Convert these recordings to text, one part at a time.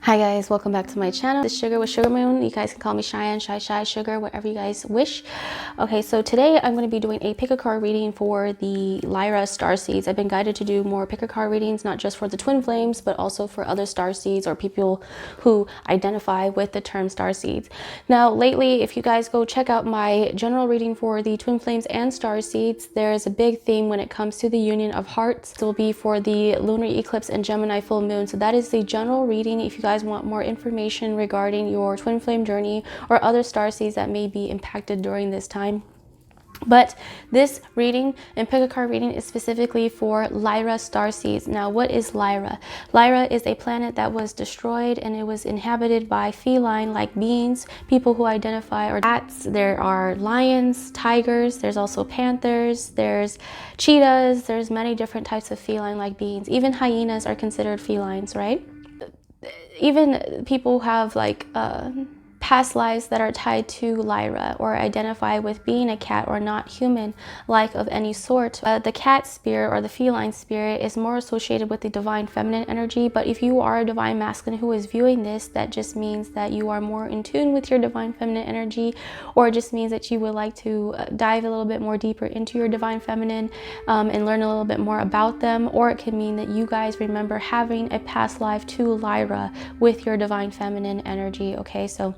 Hi guys, welcome back to my channel. This is Sugar with Sugar Moon. You guys can call me Cheyenne, Shy, Sugar, whatever you guys wish. Okay, so today I'm going to be doing a pick a card reading for the Lyra Starseeds. I've been guided to do more pick a card readings, not just for the twin flames, but also for other starseeds or people who identify with the term starseeds. Now, lately, if you guys go check out my general reading for the twin flames and starseeds, there is a big theme when it comes to the union of hearts. It will be for the lunar eclipse and Gemini full moon. So that is the general reading. If you guys want more information regarding your twin flame journey or other starseeds that may be impacted during this time. But this reading and pick a card reading is specifically for Lyra Starseeds. Now, what is Lyra? Lyra is a planet that was destroyed and it was inhabited by feline-like beings, people who identify or bats. There are lions, tigers, there's also panthers, there's cheetahs, there's many different types of feline-like beings. Even hyenas are considered felines, right? Even people who have like past lives that are tied to Lyra or identify with being a cat or not human like of any sort. The cat spirit or the feline spirit is more associated with the divine feminine energy, but if you are a divine masculine who is viewing this, that just means that you are more in tune with your divine feminine energy, or it just means that you would like to dive a little bit more deeper into your divine feminine and learn a little bit more about them, or it could mean that you guys remember having a past life to Lyra with your divine feminine energy. Okay, so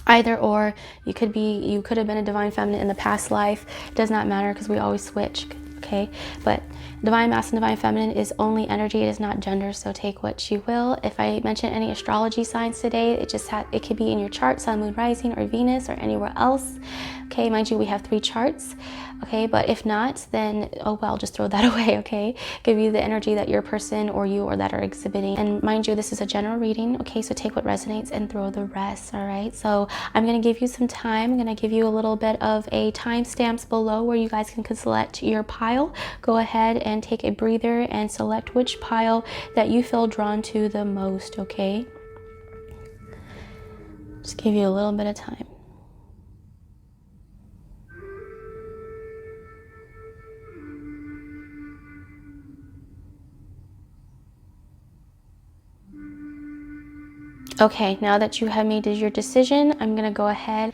either or, you could have been a divine feminine in the past life. It does not matter because we always switch. Okay, but divine masculine, divine feminine is only energy. It is not gender, so take what you will. If I mention any astrology signs today, it could be in your chart, sun, moon, rising, or Venus, or anywhere else. Okay, mind you, we have 3 charts. Okay, but if not, then oh well, just throw that away. Okay, give you the energy that your person or you or that are exhibiting. And mind you, this is a general reading. Okay, so take what resonates and throw the rest. All right, so I'm going to give you some time. I'm going to give you a little bit of a timestamps below where you guys can select your pile. Go ahead and take a breather and select which pile that you feel drawn to the most. Okay, just give you a little bit of time. Okay, now that you have made your decision, I'm going to go ahead,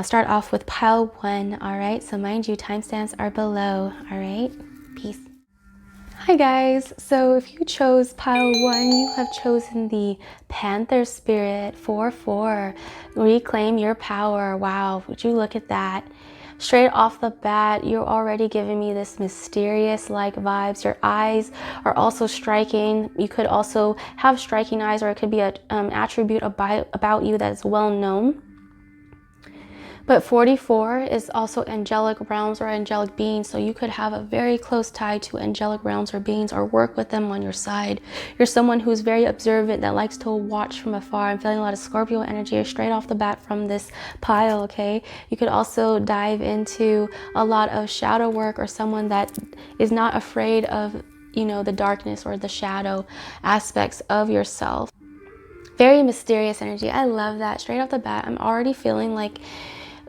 start off with pile 1. All right, so mind you, timestamps are below. All right, peace. Hi guys, so if you chose pile 1, you have chosen the Panther Spirit 4-4. Reclaim your power. Wow, would you look at that? Straight off the bat, you're already giving me this mysterious like vibes. Your eyes are also striking. You could also have striking eyes, or it could be an attribute about you that is well known. But 44 is also angelic realms or angelic beings, so you could have a very close tie to angelic realms or beings or work with them on your side. You're someone who's very observant, that likes to watch from afar. I'm feeling a lot of Scorpio energy straight off the bat from this pile. Okay, you could also dive into a lot of shadow work, or someone that is not afraid of, you know, the darkness or the shadow aspects of yourself. Very mysterious energy. I love that. Straight off the bat, I'm already feeling like,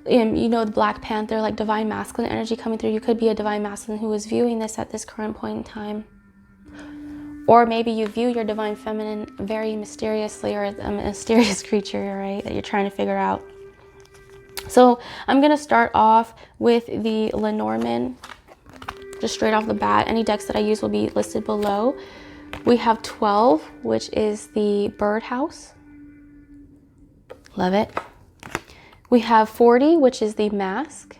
you know, the Black Panther, like divine masculine energy coming through. You could be a divine masculine who is viewing this at this current point in time. Or maybe you view your divine feminine very mysteriously, or a mysterious creature, right, that you're trying to figure out. So I'm going to start off with the Lenormand, just straight off the bat. Any decks that I use will be listed below. We have 12, which is the Birdhouse. Love it. We have 40, which is the Mask.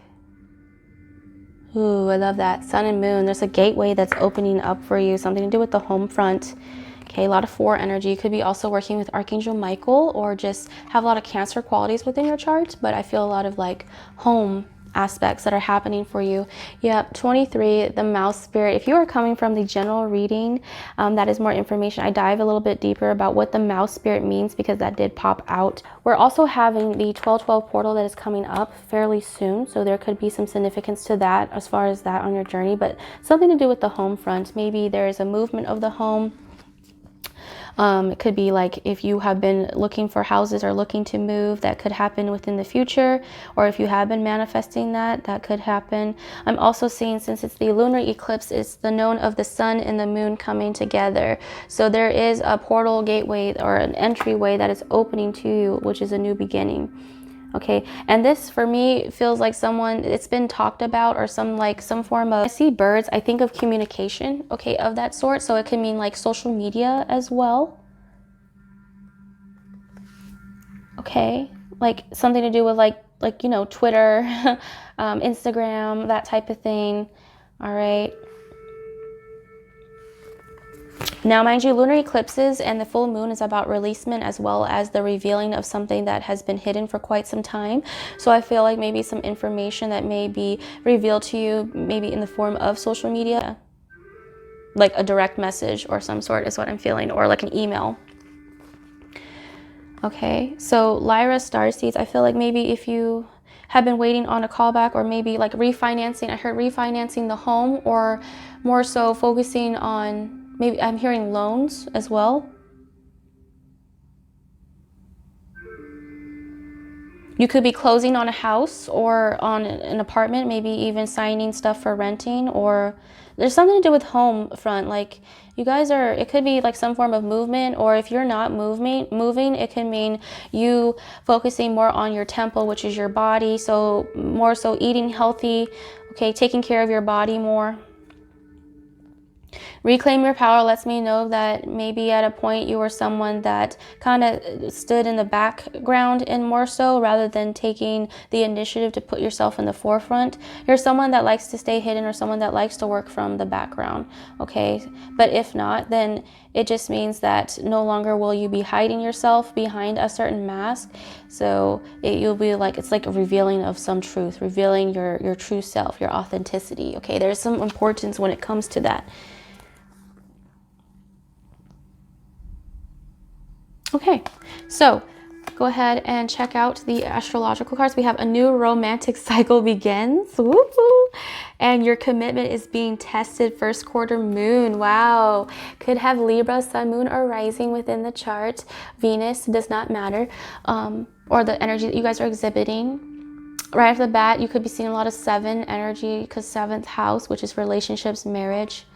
Ooh, I love that. Sun and Moon. There's a gateway that's opening up for you, something to do with the home front. Okay, a lot of 4 energy. You could be also working with Archangel Michael, or just have a lot of Cancer qualities within your chart, but I feel a lot of like home aspects that are happening for you. Yep, 23, the Mouse Spirit. If you are coming from the general reading, that is more information. I dive a little bit deeper about what the Mouse Spirit means, because that did pop out. We're also having the 1212 portal that is coming up fairly soon, so there could be some significance to that as far as that on your journey, but something to do with the home front. Maybe there is a movement of the home. It could be like if you have been looking for houses or looking to move, that could happen within the future. Or if you have been manifesting that, that could happen. I'm also seeing, since it's the lunar eclipse, it's the known of the sun and the moon coming together. So there is a portal gateway or an entryway that is opening to you, which is a new beginning. Okay, and this for me feels like someone, it's been talked about, or some form of, I see birds, I think of communication, okay, of that sort. So it can mean like social media as well. Okay, like something to do with like you know, Twitter, Instagram, that type of thing. All right. Now, mind you, lunar eclipses and the full moon is about releasement, as well as the revealing of something that has been hidden for quite some time. So I feel like maybe some information that may be revealed to you, maybe in the form of social media, like a direct message or some sort is what I'm feeling, or like an email. Okay, so Lyra, Starseeds, I feel like maybe if you have been waiting on a callback, or maybe like refinancing, I heard refinancing the home, or more so focusing on, maybe I'm hearing loans as well. You could be closing on a house or on an apartment, maybe even signing stuff for renting, or there's something to do with home front. Like you guys are, it could be like some form of movement, or if you're not moving, it can mean you focusing more on your temple, which is your body. So more so eating healthy, okay, taking care of your body more. Reclaim your power lets me know that maybe at a point you were someone that kind of stood in the background, and more so, rather than taking the initiative to put yourself in the forefront. You're someone that likes to stay hidden, or someone that likes to work from the background, okay? But if not, then it just means that no longer will you be hiding yourself behind a certain mask. So you'll be like, it's like a revealing of some truth, revealing your true self, your authenticity, okay? There's some importance when it comes to that. Okay, so go ahead and check out the astrological cards. We have a new romantic cycle begins. Woo-hoo. And your commitment is being tested. First quarter moon. Wow. Could have Libra, sun, moon, or rising within the chart. Venus, does not matter. Or the energy that you guys are exhibiting. Right off the bat, you could be seeing a lot of 7 energy, because 7th house, which is relationships, marriage.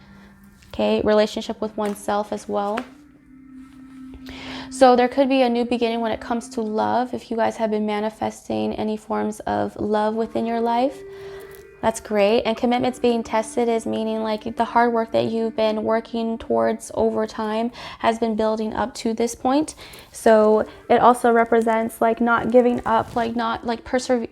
Okay, relationship with oneself as well. So there could be a new beginning when it comes to love. If you guys have been manifesting any forms of love within your life, that's great. And commitments being tested is meaning like the hard work that you've been working towards over time has been building up to this point. So it also represents like not giving up, like not like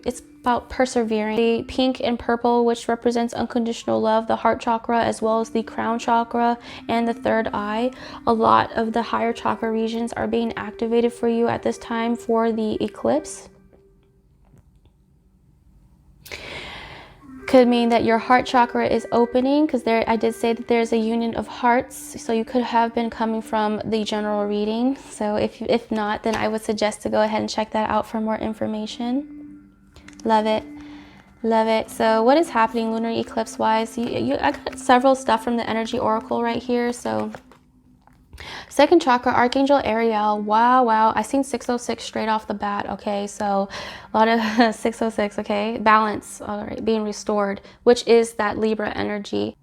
it's about persevering. The pink and purple, which represents unconditional love, the heart chakra, as well as the crown chakra and the third eye. A lot of the higher chakra regions are being activated for you at this time for the eclipse. Could mean that your heart chakra is opening, because I did say that there's a union of hearts, so you could have been coming from the general reading. So if not, then I would suggest to go ahead and check that out for more information. Love it, love it. So what is happening lunar eclipse wise? I got several stuff from the energy oracle right here. So second chakra, Archangel Ariel. Wow. I seen 606 straight off the bat. Okay, so a lot of 606. Okay, balance. All right, being restored, which is that Libra energy.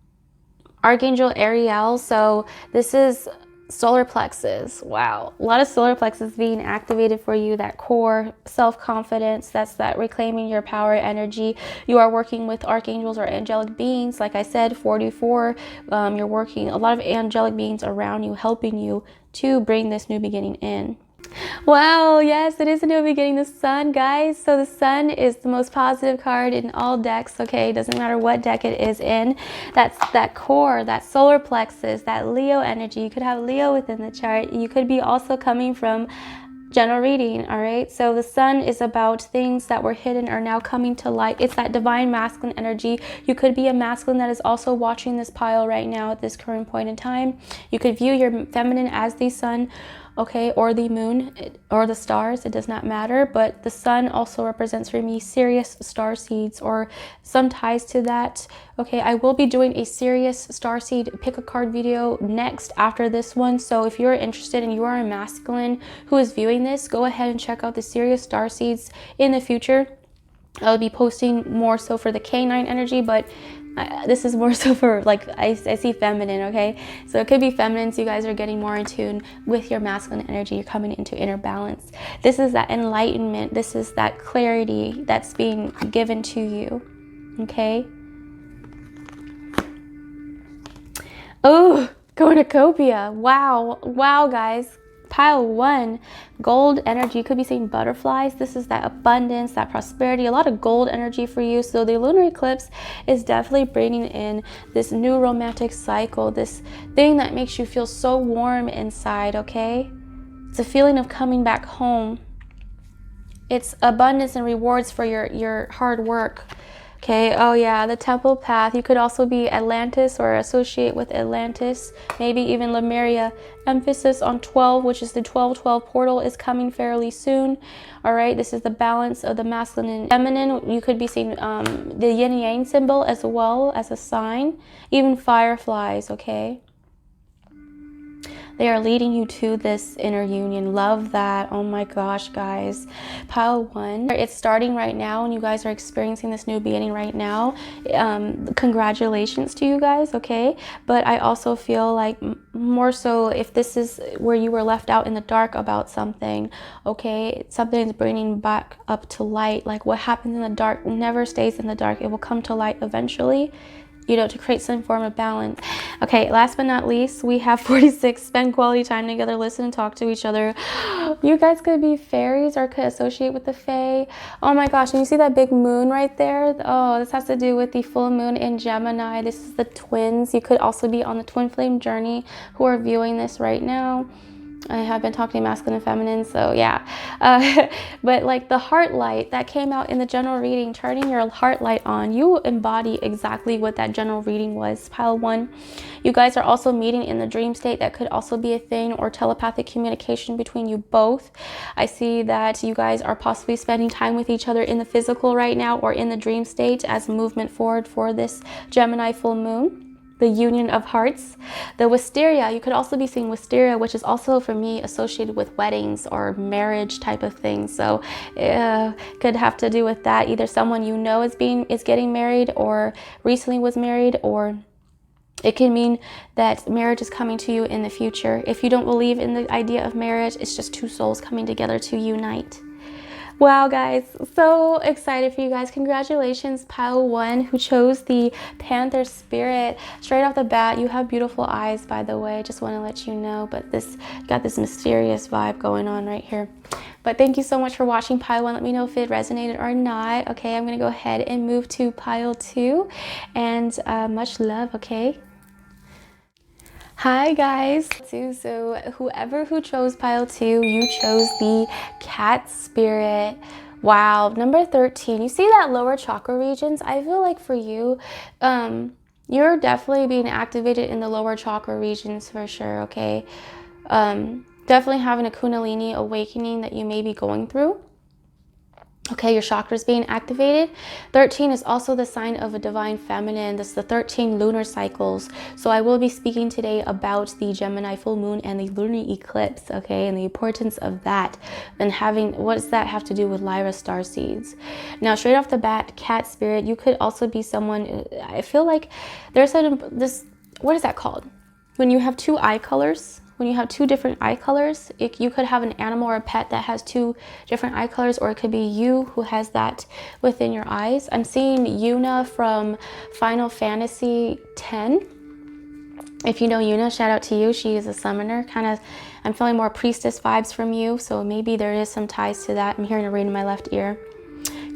Archangel Ariel. So this is solar plexus. Wow, a lot of solar plexus being activated for you. That core self-confidence, that's that reclaiming your power energy. You are working with archangels or angelic beings. Like I said, 44, you're working a lot of angelic beings around you, helping you to bring this new beginning in. Wow, yes, it is a new beginning. The sun, guys. So the sun is the most positive card in all decks, okay? Doesn't matter what deck it is in. That's that core, that solar plexus, that Leo energy. You could have Leo within the chart. You could be also coming from general reading, all right? So the sun is about things that were hidden are now coming to light. It's that divine masculine energy. You could be a masculine that is also watching this pile right now at this current point in time. You could view your feminine as the sun, okay, or the moon or the stars, it does not matter. But the sun also represents for me Sirius star seeds or some ties to that. Okay, I will be doing a Sirius starseed pick a card video next after this one. So if you're interested and you are a masculine who is viewing this, go ahead and check out the Sirius starseeds in the future. I'll be posting more so for the canine energy, but this is more so for like I see feminine. Okay, so it could be feminine, so you guys are getting more in tune with your masculine energy. You're coming into inner balance. This is that enlightenment. This is that clarity that's being given to you. Okay. Oh, cornucopia. Wow, wow, guys. Pile 1, gold energy. You could be seeing butterflies. This is that abundance, that prosperity, a lot of gold energy for you. So the lunar eclipse is definitely bringing in this new romantic cycle, this thing that makes you feel so warm inside, okay? It's a feeling of coming back home. It's abundance and rewards for your hard work. Okay, oh yeah, the temple path. You could also be Atlantis or associate with Atlantis, maybe even Lemuria. Emphasis on 12, which is the 12-12 portal, is coming fairly soon. All right, this is the balance of the masculine and feminine. You could be seeing the yin and yang symbol as well as a sign, even fireflies, okay? They are leading you to this inner union. Love that. Oh my gosh, guys. Pile 1. It's starting right now and you guys are experiencing this new beginning right now. Congratulations to you guys, okay? But I also feel like more so if this is where you were left out in the dark about something, okay? Something is bringing back up to light. Like what happens in the dark never stays in the dark. It will come to light eventually, you know, to create some form of balance. Okay, last but not least, we have 46. Spend quality time together, listen and talk to each other. You guys could be fairies or could associate with the fae. Oh my gosh, and you see that big moon right there? Oh, this has to do with the full moon in Gemini. This is the twins. You could also be on the twin flame journey who are viewing this right now. I have been talking masculine and feminine, so yeah. But like the heart light that came out in the general reading, turning your heart light on, you embody exactly what that general reading was. Pile 1. You guys are also meeting in the dream state. That could also be a thing, or telepathic communication between you both. I see that you guys are possibly spending time with each other in the physical right now or in the dream state as movement forward for this Gemini full moon. The union of hearts. The wisteria, you could also be seeing wisteria, which is also for me associated with weddings or marriage type of things. So could have to do with that. Either someone you know is getting married or recently was married, or it can mean that marriage is coming to you in the future. If you don't believe in the idea of marriage, it's just two souls coming together to unite. Wow, guys, so excited for you guys. Congratulations, Pile 1, who chose the Panther Spirit. Straight off the bat, you have beautiful eyes, by the way. Just want to let you know, but this got this mysterious vibe going on right here. But thank you so much for watching Pile 1. Let me know if it resonated or not. Okay, I'm going to go ahead and move to Pile 2, and much love, okay? Hi guys, so whoever who chose Pile 2, you chose the cat spirit. Wow, number 13. You see that lower chakra regions? I feel like for you, you're definitely being activated in the lower chakra regions for sure, okay? Definitely having a Kundalini awakening that you may be going through. Okay, your chakras being activated. 13 is also the sign of a divine feminine. This is the 13 lunar cycles. So I will be speaking today about the Gemini full moon and the lunar eclipse, okay, and the importance of that. And what does that have to do with Lyra starseeds? Now, straight off the bat, cat spirit, you could also be someone, I feel like there's what is that called? When you have two eye colors. When you have two different eye colors, you could have an animal or a pet that has two different eye colors, or it could be you who has that within your eyes. I'm seeing Yuna from Final Fantasy X. If you know Yuna, shout out to you. She is a summoner. I'm feeling more priestess vibes from you, so maybe there is some ties to that. I'm hearing a ring in my left ear.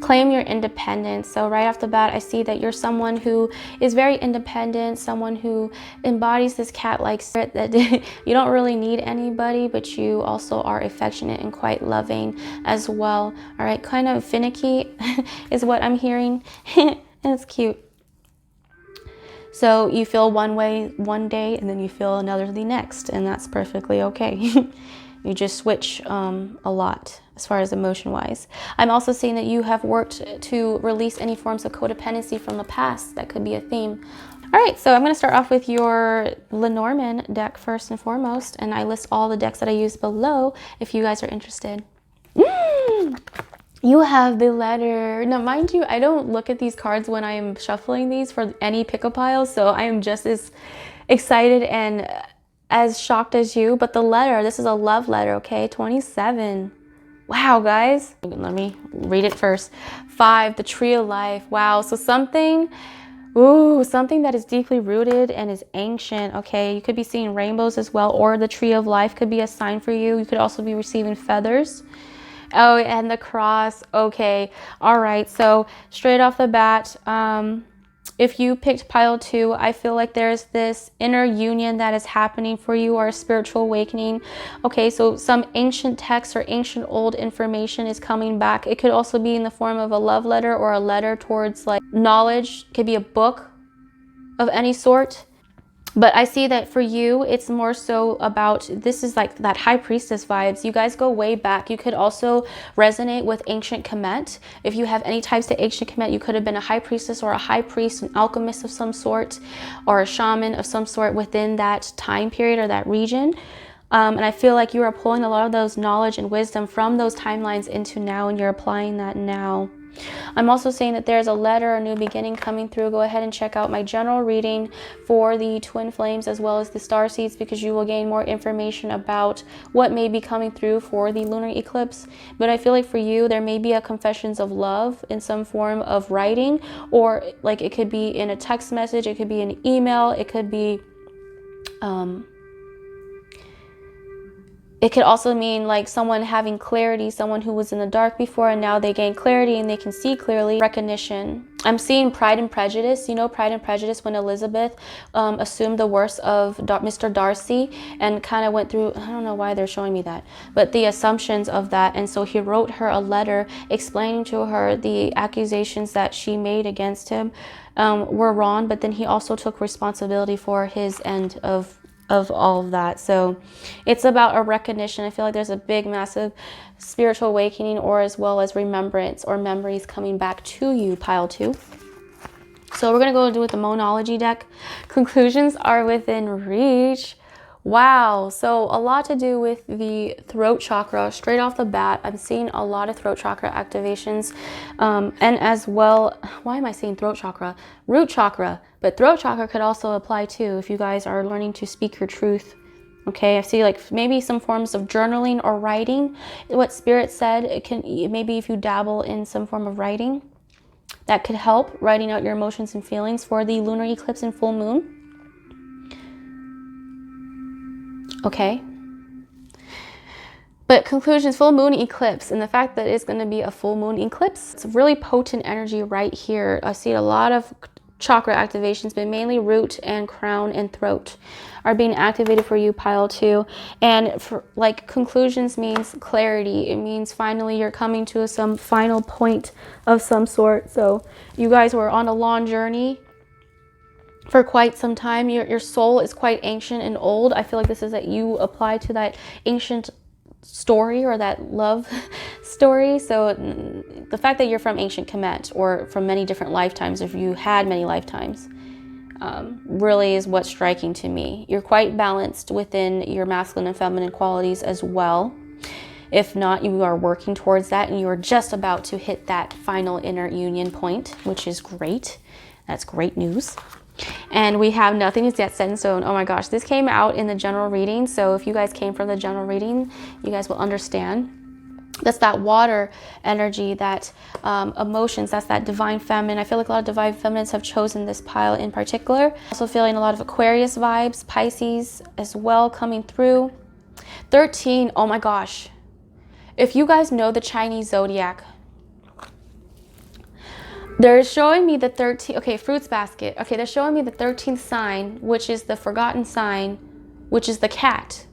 Claim your independence. So right off the bat, I see that you're someone who is very independent, someone who embodies this cat-like spirit that you don't really need anybody, but you also are affectionate and quite loving as well. All right, kind of finicky is what I'm hearing. And it's cute. So you feel one way one day and then you feel another the next, and that's perfectly okay. You just switch a lot as far as emotion wise. I'm also seeing that you have worked to release any forms of codependency from the past. That could be a theme. All right, so I'm going to start off with your Lenormand deck first and foremost, and I list all the decks that I use below if you guys are interested. You have the letter. Now, mind you, I don't look at these cards when I am shuffling these for any pick-a piles, so I am just as excited and as shocked as you. But the letter, this is a love letter, okay? 27. Wow, guys. Let me read it first. 5, the tree of life. Wow, so something that is deeply rooted and is ancient, okay? You could be seeing rainbows as well, or the tree of life could be a sign for you. You could also be receiving feathers. Oh, and the cross. Okay. All right. So straight off the bat, if you picked pile 2, I feel like there's this inner union that is happening for you, or a spiritual awakening. Okay. So some ancient text or ancient old information is coming back. It could also be in the form of a love letter or a letter towards like knowledge. It could be a book of any sort. But I see that for you, it's more so about, this is like that high priestess vibes. You guys go way back. You could also resonate with ancient Kemet. If you have any types of ancient Kemet, you could have been a high priestess or a high priest, an alchemist of some sort, or a shaman of some sort within that time period or that region. And I feel like you are pulling a lot of those knowledge and wisdom from those timelines into now, and you're applying that now. I'm also saying that there's a letter, a new beginning coming through. Go ahead and check out my general reading for the twin flames as well as the star seeds, because you will gain more information about what may be coming through for the lunar eclipse. But I feel like for you, there may be a confessions of love in some form of writing, or like it could be in a text message, it could be an email, it could be it could also mean like someone having clarity, someone who was in the dark before and now they gain clarity and they can see clearly. Recognition. I'm seeing Pride and Prejudice. You know, Pride and Prejudice, when Elizabeth assumed the worst of Mr. Darcy and kind of went through, I don't know why they're showing me that, but the assumptions of that. And so he wrote her a letter explaining to her the accusations that she made against him were wrong, but then he also took responsibility for his end of all of that. So it's about a recognition. I feel like there's a big, massive spiritual awakening, or as well as remembrance or memories coming back to you, pile 2. So we're going to go do with the Monology deck. Conclusions are within reach. Wow. So a lot to do with the throat chakra. Straight off the bat, I'm seeing a lot of throat chakra activations. And as well, why am I saying throat chakra? Root chakra. But throat chakra could also apply too if you guys are learning to speak your truth. Okay, I see like maybe some forms of journaling or writing. What Spirit said, it can, maybe if you dabble in some form of writing, that could help writing out your emotions and feelings for the lunar eclipse and full moon. Okay. But conclusions, full moon eclipse, and the fact that it's going to be a full moon eclipse, it's a really potent energy right here. I see a lot of chakra activations, but mainly root and crown and throat are being activated for you, pile 2. And for like conclusions means clarity. It means finally you're coming to some final point of some sort. So you guys were on a long journey for quite some time. Your soul is quite ancient and old. I feel like this is that you apply to that ancient story or that love story. So the fact that you're from ancient Kemet or from many different lifetimes, if you had many lifetimes, really is what's striking to me. You're quite balanced within your masculine and feminine qualities as well. If not, you are working towards that and you are just about to hit that final inner union point, which is great. That's great news. And we have nothing is yet set in stone. Oh my gosh, this came out in the general reading. So if you guys came from the general reading, you guys will understand. That's that water energy, that emotions, that's that divine feminine. I feel like a lot of divine feminines have chosen this pile in particular. Also feeling a lot of Aquarius vibes, Pisces as well coming through. 13, oh my gosh. If you guys know the Chinese zodiac, they're showing me the 13, okay, fruits basket. Okay, they're showing me the 13th sign, which is the forgotten sign, which is the cat.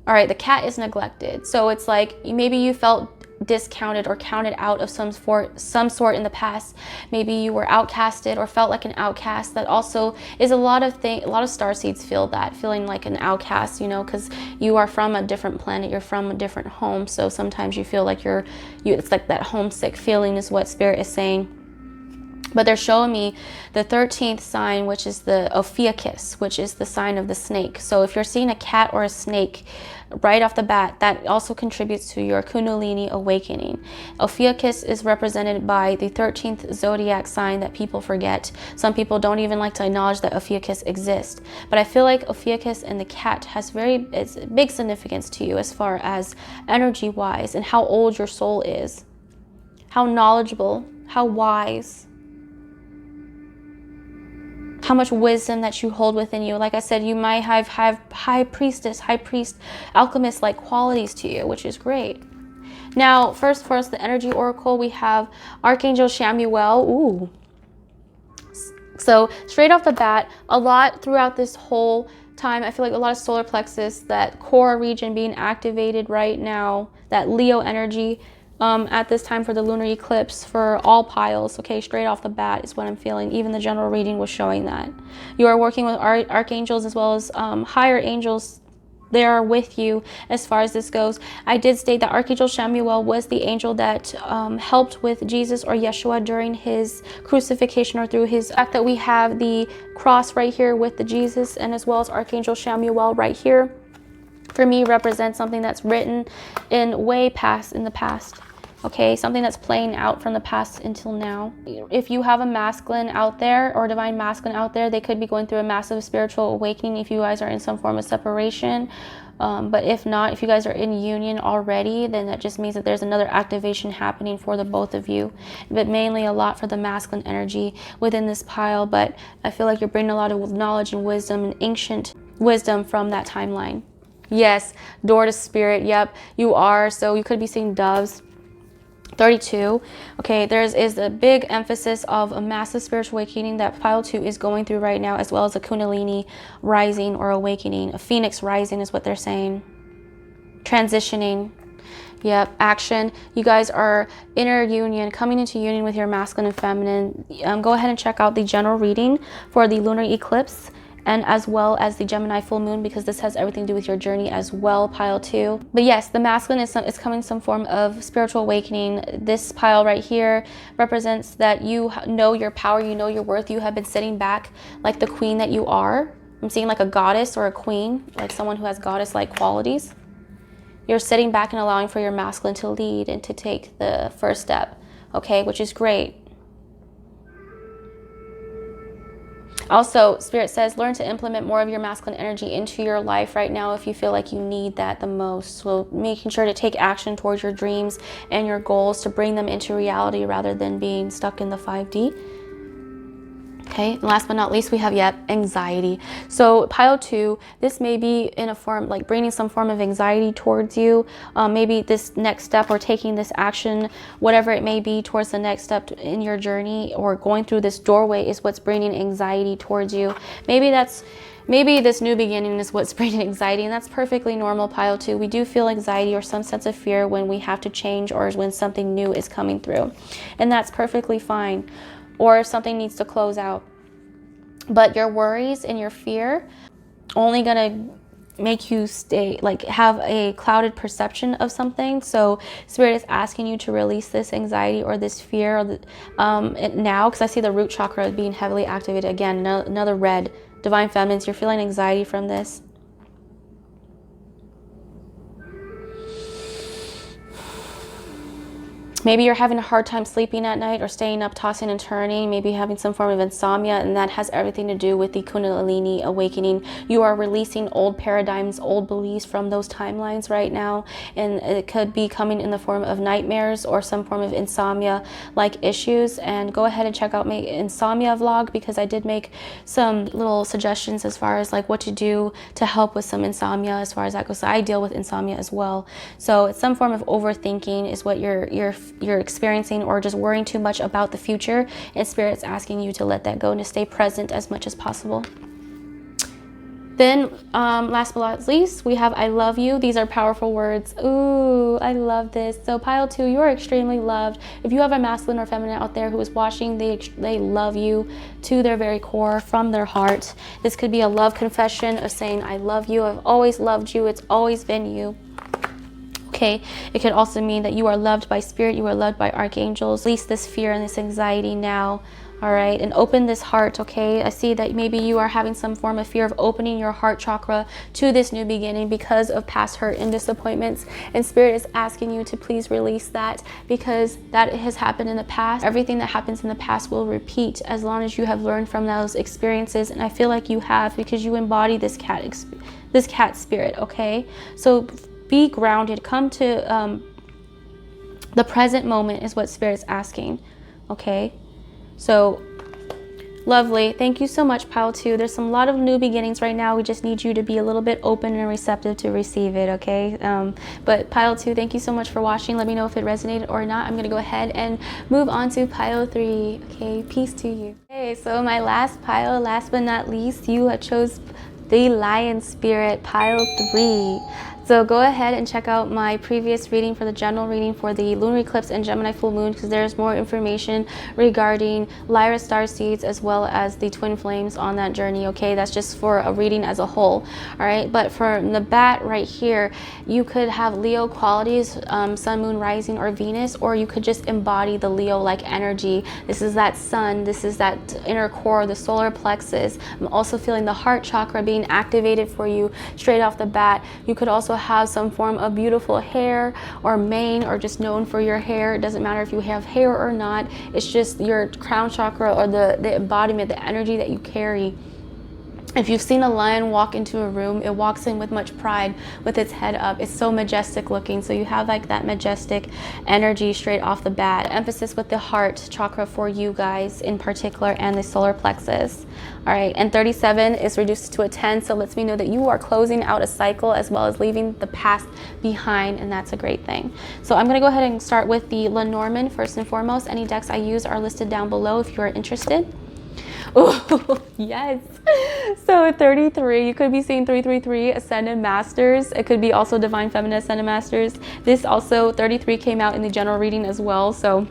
All right, the cat is neglected. So it's like maybe you felt discounted or counted out of some sort in the past. Maybe you were outcasted or felt like an outcast. That also is a lot of starseeds feel that, feeling like an outcast, you know, because you are from a different planet, you're from a different home. So sometimes you feel like it's like that homesick feeling is what Spirit is saying. But they're showing me the 13th sign, which is the Ophiuchus, which is the sign of the snake. So if you're seeing a cat or a snake right off the bat, that also contributes to your Kundalini awakening. Ophiuchus is represented by the 13th zodiac sign that people forget. Some people don't even like to acknowledge that Ophiuchus exists. But I feel like Ophiuchus and the cat has it's big significance to you as far as energy-wise and how old your soul is, how knowledgeable, how wise, how much wisdom that you hold within you. Like I said, you might have high priest, alchemist like qualities to you, which is great. Now, first for us, the energy oracle, we have Archangel Chamuel. Ooh. So straight off the bat, a lot throughout this whole time, I feel like a lot of solar plexus, that core region being activated right now, that Leo energy, at this time for the lunar eclipse for all piles. Okay, straight off the bat is what I'm feeling. Even the general reading was showing that. You are working with archangels as well as higher angels. They are with you as far as this goes. I did state that Archangel Chamuel was the angel that helped with Jesus or Yeshua during his crucifixion, or through his fact that we have the cross right here with the Jesus, and as well as Archangel Chamuel right here, for me represents something that's written in the past. Okay, something that's playing out from the past until now. If you have a masculine out there or divine masculine out there, they could be going through a massive spiritual awakening if you guys are in some form of separation. But if not, if you guys are in union already, then that just means that there's another activation happening for the both of you. But mainly a lot for the masculine energy within this pile. But I feel like you're bringing a lot of knowledge and wisdom and ancient wisdom from that timeline. Yes, door to spirit. Yep, you are. So you could be seeing doves. 32. Okay, is a big emphasis of a massive spiritual awakening that pile 2 is going through right now, as well as a Kundalini rising or awakening. A phoenix rising is what they're saying. Transitioning. Yep, action. You guys are inner union, coming into union with your masculine and feminine. Go ahead and check out the general reading for the lunar eclipse, and as well as the Gemini full moon, because this has everything to do with your journey as well, pile 2. But yes, the masculine is coming some form of spiritual awakening. This pile right here represents that you know your power, you know your worth. You have been sitting back like the queen that you are. I'm seeing like a goddess or a queen, like someone who has goddess-like qualities. You're sitting back and allowing for your masculine to lead and to take the first step, okay, which is great. Also, Spirit says, learn to implement more of your masculine energy into your life right now if you feel like you need that the most. So making sure to take action towards your dreams and your goals to bring them into reality rather than being stuck in the 5D. Okay, and last but not least, we have anxiety. So pile 2, this may be in a form like bringing some form of anxiety towards you. Maybe this next step or taking this action, whatever it may be, towards the next step in your journey or going through this doorway is what's bringing anxiety towards you. Maybe this new beginning is what's bringing anxiety, and that's perfectly normal, pile 2. We do feel anxiety or some sense of fear when we have to change or when something new is coming through, and that's perfectly fine. Or if something needs to close out. But your worries and your fear only gonna make you have a clouded perception of something. So Spirit is asking you to release this anxiety or this fear now, because I see the root chakra being heavily activated. Again, another red, divine feminines, you're feeling anxiety from this. Maybe you're having a hard time sleeping at night or staying up, tossing and turning, maybe having some form of insomnia, and that has everything to do with the Kundalini awakening. You are releasing old paradigms, old beliefs from those timelines right now, and it could be coming in the form of nightmares or some form of insomnia-like issues. And go ahead and check out my insomnia vlog, because I did make some little suggestions as far as like what to do to help with some insomnia as far as that goes. So I deal with insomnia as well. So it's some form of overthinking is what you're experiencing, or just worrying too much about the future, and Spirit's asking you to let that go and to stay present as much as possible. Then last but not least, we have I love you. These are powerful words. Ooh, I love this. So pile 2, you are extremely loved. If you have a masculine or feminine out there who is watching, they love you to their very core, from their heart. This could be a love confession of saying I love you. I've always loved you. It's always been you. Okay, it could also mean that you are loved by spirit, you are loved by archangels. Release this fear and this anxiety now. All right, and open this heart. Okay, I see that maybe you are having some form of fear of opening your heart chakra to this new beginning because of past hurt and disappointments, and spirit is asking you to please release that, because that has happened in the past. Everything that happens in the past will repeat as long as you have learned from those experiences, and I feel like you have, because you embody this cat spirit. Okay, so be grounded, come to the present moment is what spirit's asking. Okay, so lovely. Thank you so much, pile 2. There's a lot of new beginnings right now. We just need you to be a little bit open and receptive to receive it. Okay, but pile 2, thank you so much for watching. Let me know if it resonated or not. I'm gonna go ahead and move on to pile 3. Okay, peace to you. Okay, so my last pile, last but not least, you chose the lion spirit, pile 3. So go ahead and check out my previous reading for the general reading for the lunar eclipse and Gemini full moon, because there's more information regarding Lyra starseeds as well as the twin flames on that journey. Okay, that's just for a reading as a whole. All right, but for the bat right here, you could have Leo qualities, sun, moon, rising, or Venus, or you could just embody the Leo-like energy. This is that sun, this is that inner core, the solar plexus. I'm also feeling the heart chakra being activated for you straight off the bat. You could also have some form of beautiful hair or mane, or just known for your hair. It doesn't matter if you have hair or not. It's just your crown chakra, or the embodiment, the energy that you carry. If you've seen a lion walk into a room, it walks in with much pride, with its head up. It's so majestic looking. So you have like that majestic energy straight off the bat. Emphasis with the heart chakra for you guys in particular, and the solar plexus. All right, and 37 is reduced to a 10. So lets me know that you are closing out a cycle as well as leaving the past behind, and that's a great thing. So I'm gonna go ahead and start with the Lenormand first and foremost. Any decks I use are listed down below if you are interested. Oh, yes. So 33, you could be seeing 333 Ascended Masters. It could be also Divine Feminine Ascended Masters. This also, 33 came out in the general reading as well. So,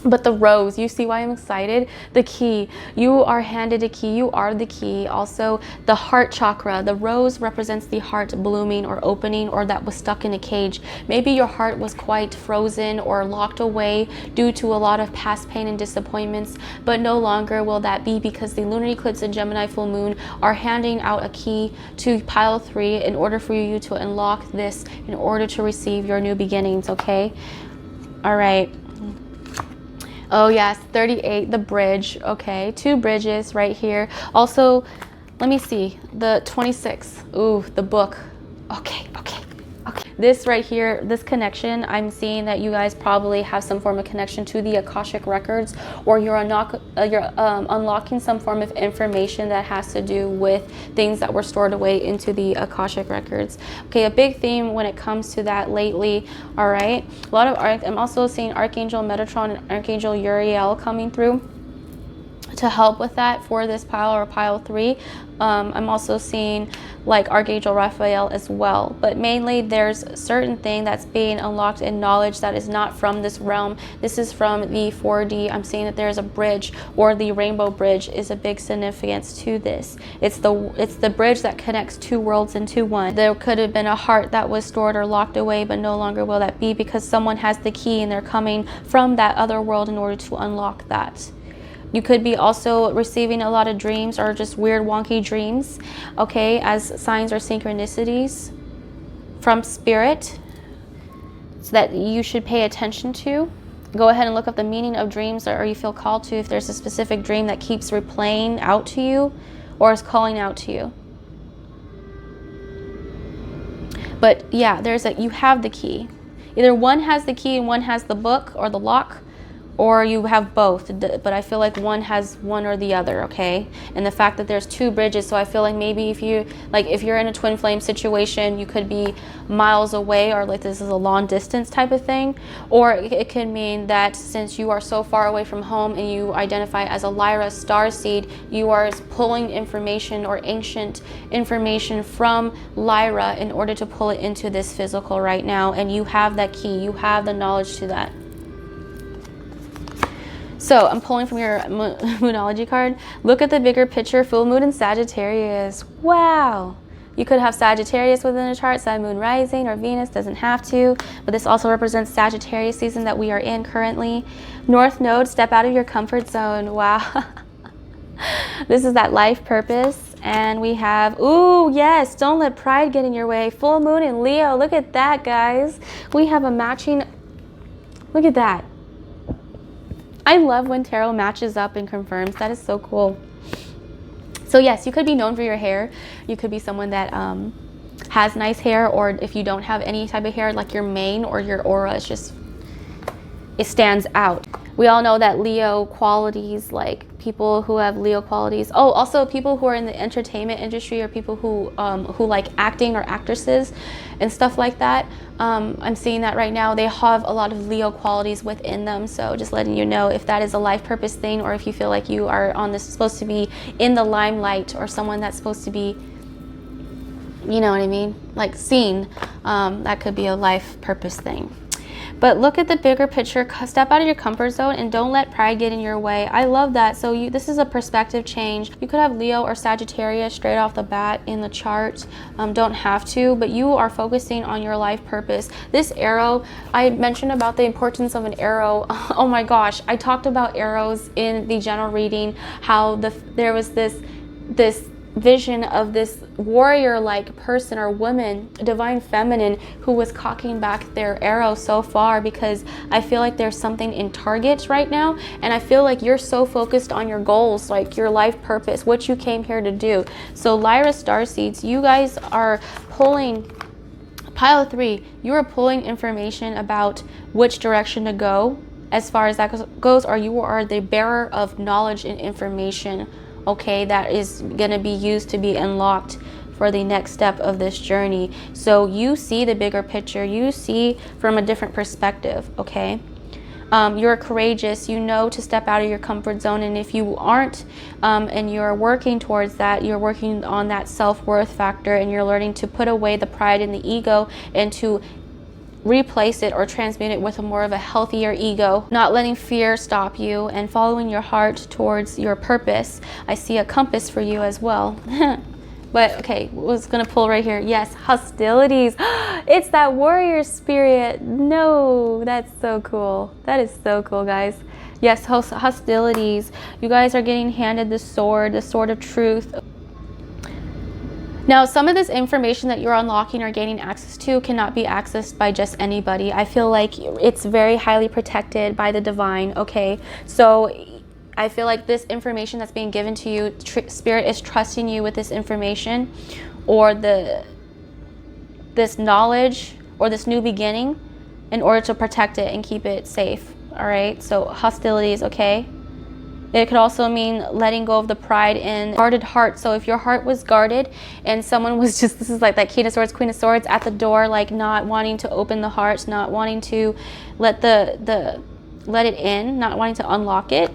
but the rose, you see why I'm excited? The key, you are handed a key, you are the key. Also the heart chakra, the rose represents the heart blooming or opening, or that was stuck in a cage. Maybe your heart was quite frozen or locked away due to a lot of past pain and disappointments, but no longer will that be, because the lunar eclipse and Gemini full moon are handing out a key to pile 3 in order for you to unlock this, in order to receive your new beginnings. Okay, all right. Oh yes, 38, the bridge. Okay, 2 bridges right here. Also, let me see, the 26. Ooh, the book. Okay. This right here, this connection, I'm seeing that you guys probably have some form of connection to the Akashic records, or you're unlocking some form of information that has to do with things that were stored away into the Akashic records. Okay, a big theme when it comes to that lately. All right, a lot of I'm also seeing Archangel Metatron and Archangel Uriel coming through to help with that for this pile, or pile 3. I'm also seeing like Archangel Raphael as well, but mainly there's a certain thing that's being unlocked in knowledge that is not from this realm. This is from the 4D. I'm seeing that there's a bridge, or the rainbow bridge is a big significance to this. It's the bridge that connects 2 worlds into one. There could have been a heart that was stored or locked away, but no longer will that be, because someone has the key and they're coming from that other world in order to unlock that. You could be also receiving a lot of dreams, or just weird wonky dreams, okay, as signs or synchronicities from spirit, so that you should pay attention to. Go ahead and look up the meaning of dreams, or you feel called to, if there's a specific dream that keeps replaying out to you or is calling out to you. But yeah, you have the key. Either one has the key and one has the book or the lock, or you have both, but I feel like one has one or the other, okay? And the fact that there's two bridges, so I feel like maybe if you're in a twin flame situation, you could be miles away, or like this is a long distance type of thing. Or it could mean that since you are so far away from home and you identify as a Lyra starseed, you are pulling information or ancient information from Lyra in order to pull it into this physical right now, and you have that key, you have the knowledge to that. So I'm pulling from your Moonology card. Look at the bigger picture. Full moon in Sagittarius. Wow. You could have Sagittarius within a chart, Sun, Moon, Rising, or Venus. Doesn't have to. But this also represents Sagittarius season that we are in currently. North Node, step out of your comfort zone. Wow. This is that life purpose. And we have, ooh, yes, don't let pride get in your way. Full moon in Leo. Look at that, guys. We have a matching, look at that. I love when tarot matches up and confirms. That is so cool. So yes, you could be known for your hair. You could be someone that has nice hair, or if you don't have any type of hair, like your mane or your aura is just, it stands out. We all know that Leo qualities, like people who have Leo qualities. Oh, also people who are in the entertainment industry, or people who like acting, or actresses and stuff like that. I'm seeing that right now. They have a lot of Leo qualities within them. So just letting you know if that is a life purpose thing, or if you feel like you are on this, supposed to be in the limelight, or someone that's supposed to be, you know what I mean, like seen, that could be a life purpose thing. But look at the bigger picture. Step out of your comfort zone and don't let pride get in your way. I love that. So this is a perspective change. You could have Leo or Sagittarius straight off the bat in the chart. Don't have to, but you are focusing on your life purpose. This arrow, I mentioned about the importance of an arrow. Oh my gosh, I talked about arrows in the general reading, how there was this vision of this warrior-like person or woman, divine feminine, who was cocking back their arrow so far, because I feel like there's something in target right now, and I feel like you're so focused on your goals, like your life purpose, what you came here to do. So Lyra Starseeds, you guys are pulling, pile 3, you are pulling information about which direction to go as far as that goes, or you are the bearer of knowledge and information, okay, that is going to be used to be unlocked for the next step of this journey. So you see the bigger picture, you see from a different perspective, okay? You're courageous, you know to step out of your comfort zone, and if you aren't, and you're working towards that, you're working on that self-worth factor, and you're learning to put away the pride and the ego, and to replace it or transmute it with a more of a healthier ego, not letting fear stop you, and following your heart towards your purpose. I see a compass for you as well. But okay, was gonna pull right here. Yes, hostilities. It's that warrior spirit. No, that's so cool. That is so cool, guys. Yes, hostilities. You guys are getting handed the sword of truth. Now, some of this information that you're unlocking or gaining access to cannot be accessed by just anybody. I feel like it's very highly protected by the divine, okay? So I feel like this information that's being given to you, Spirit is trusting you with this information, or this knowledge, or this new beginning, in order to protect it and keep it safe, all right? So hostilities, okay? It could also mean letting go of the pride and guarded heart. So if your heart was guarded and someone was just, this is like that King of Swords, Queen of Swords at the door, like not wanting to open the heart, not wanting to let let it in, not wanting to unlock it,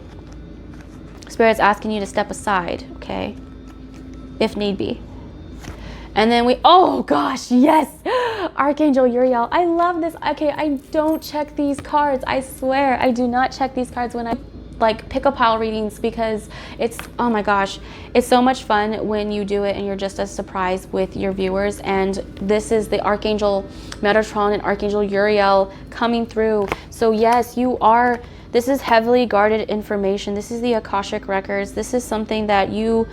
Spirit's asking you to step aside, okay, if need be. And then oh gosh, yes, Archangel Uriel. I love this. Okay, I don't check these cards. I swear I do not check these cards when I like pick a pile readings, because it's, oh my gosh, it's so much fun when you do it and you're just as surprised with your viewers. And this is the Archangel Metatron and Archangel Uriel coming through. So yes, this is heavily guarded information. This is the Akashic records. This is something that you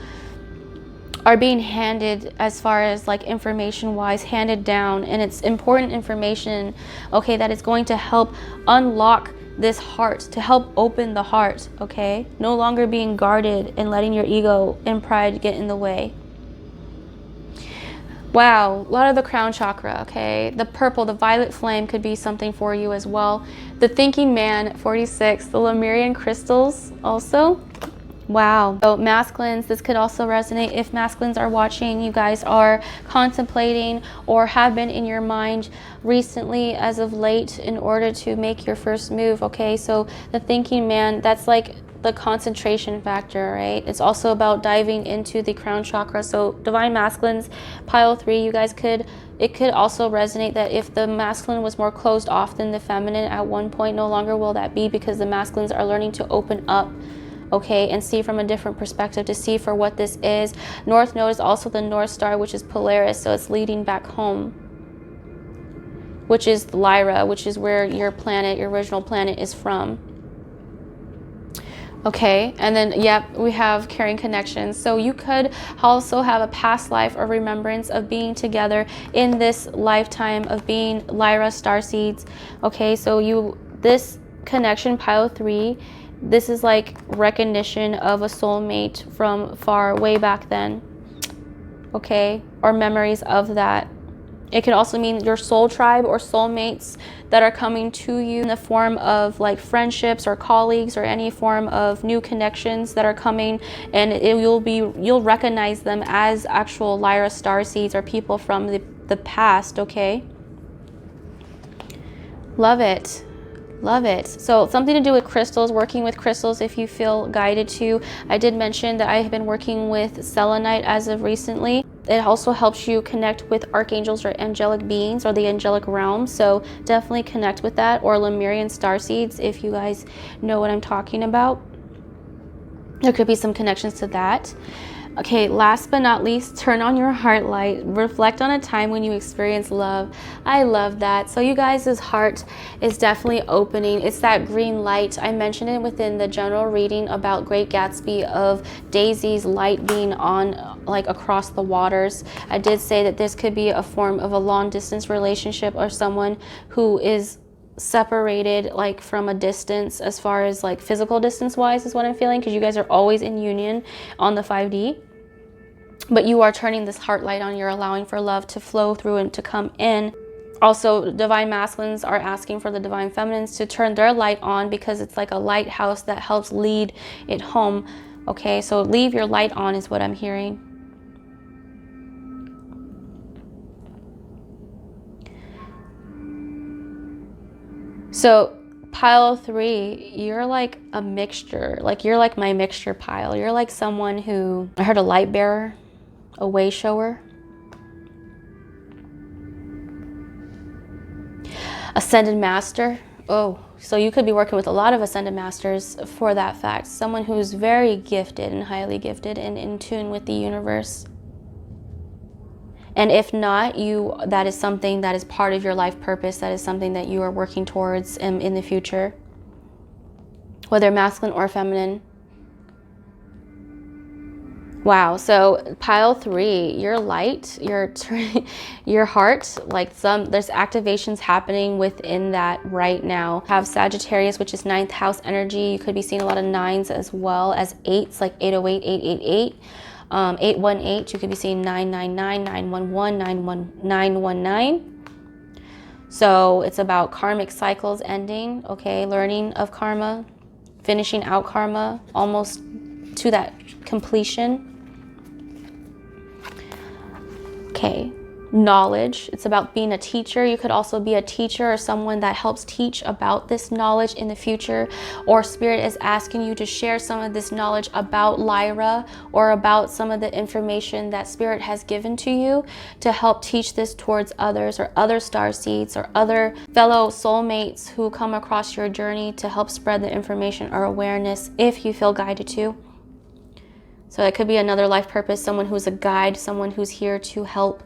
are being handed, as far as like information wise, handed down, and it's important information, okay, that is going to help unlock this heart, to help open the heart, okay? No longer being guarded and letting your ego and pride get in the way. Wow, a lot of the crown chakra, okay? The purple, the violet flame could be something for you as well. The thinking man, 46, the Lemurian crystals also. Wow. So masculines, this could also resonate if masculines are watching. You guys are contemplating or have been in your mind recently as of late in order to make your first move, okay? So the thinking man, that's like the concentration factor, right? It's also about diving into the crown chakra. So divine masculines, pile 3, you guys could, it could also resonate that if the masculine was more closed off than the feminine at one point, no longer will that be, because the masculines are learning to open up, okay, and see from a different perspective, to see for what this is. North Node is also the North Star, which is Polaris, so it's leading back home, which is Lyra, which is where your planet, your original planet, is from. Okay, and then, yep, we have carrying connections. So you could also have a past life or remembrance of being together in this lifetime of being Lyra starseeds. Okay, so this connection, pile 3, this is like recognition of a soulmate from far way back then, okay, or memories of that. It could also mean your soul tribe or soulmates that are coming to you in the form of like friendships or colleagues or any form of new connections that are coming, and you'll recognize them as actual Lyra starseeds or people from the past, okay? Love it. Love it. So something to do with crystals, working with crystals if you feel guided to. I did mention that I have been working with selenite as of recently. It also helps you connect with archangels or angelic beings or the angelic realm. So definitely connect with that, or Lemurian starseeds if you guys know what I'm talking about. There could be some connections to that. Okay, last but not least, turn on your heart light. Reflect on a time when you experienced love. I love that. So you guys' heart is definitely opening. It's that green light. I mentioned it within the general reading about Great Gatsby of Daisy's light being on like across the waters. I did say that this could be a form of a long distance relationship or someone who is separated like from a distance, as far as like physical distance wise is what I'm feeling, because you guys are always in union on the 5D. But you are turning this heart light on. You're allowing for love to flow through and to come in. Also, divine masculines are asking for the divine feminines to turn their light on, because it's like a lighthouse that helps lead it home. Okay, so leave your light on is what I'm hearing. So pile 3, you're like a mixture. Like you're like my mixture pile. You're like someone who, I heard a light bearer, a way shower, ascended master. Oh, so you could be working with a lot of ascended masters for that fact. Someone who's very gifted and highly gifted and in tune with the universe. And if not, that is something that is part of your life purpose. That is something that you are working towards in the future, whether masculine or feminine. Wow, so pile 3, your light, your heart, like there's activations happening within that right now. Have Sagittarius, which is 9th house energy. You could be seeing a lot of 9s as well as 8s, like 808, 888, 818. You could be seeing 999, 911, 919. So it's about karmic cycles ending, okay, learning of karma, finishing out karma, almost to that completion. Okay, knowledge. It's about being a teacher. You could also be a teacher or someone that helps teach about this knowledge in the future, or spirit is asking you to share some of this knowledge about Lyra or about some of the information that spirit has given to you to help teach this towards others or other starseeds or other fellow soulmates who come across your journey, to help spread the information or awareness if you feel guided to. So it could be another life purpose, someone who's a guide, someone who's here to help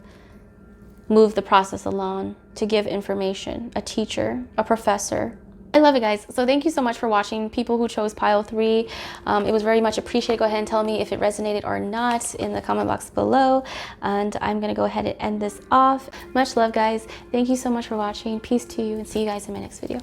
move the process along, to give information, a teacher, a professor. I love it, guys. So thank you so much for watching. People who chose pile 3, it was very much appreciated. Go ahead and tell me if it resonated or not in the comment box below. And I'm gonna go ahead and end this off. Much love, guys. Thank you so much for watching. Peace to you, and see you guys in my next video.